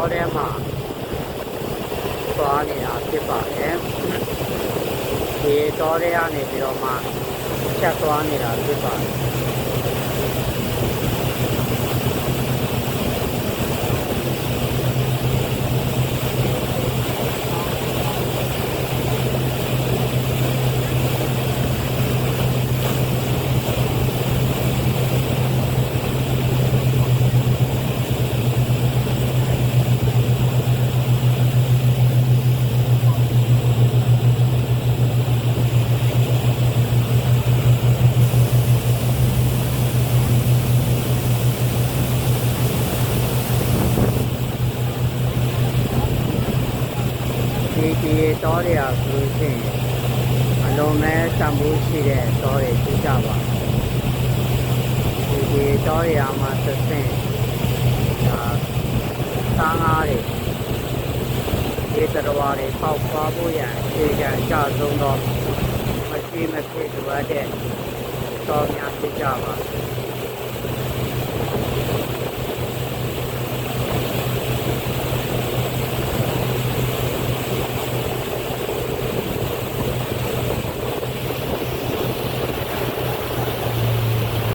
တောထဲမှာသွားနေတာဖြစ်ပါတယ်ဒီတောထဲကနေပြီးတော့မှဖြတ်သွားနေတာဖြစ်ပါတယ်ဒီတောတွေကဆိုလို့ရှိရင်အလုံးမဲ့တန်ဖိုးရှိတဲ့တောတွေဖြစ်ကြပါဒီတောတွေအမှသဖြင့်ဒါသားငါးတွေဒီသတ္တဝါတွေပေါက်ဖွားဖို့ရန်အခြေခံအကျဆုံးသောမရှိမဖြစ်လိုအပ်တဲ့တောများဖြစ်ကြပါ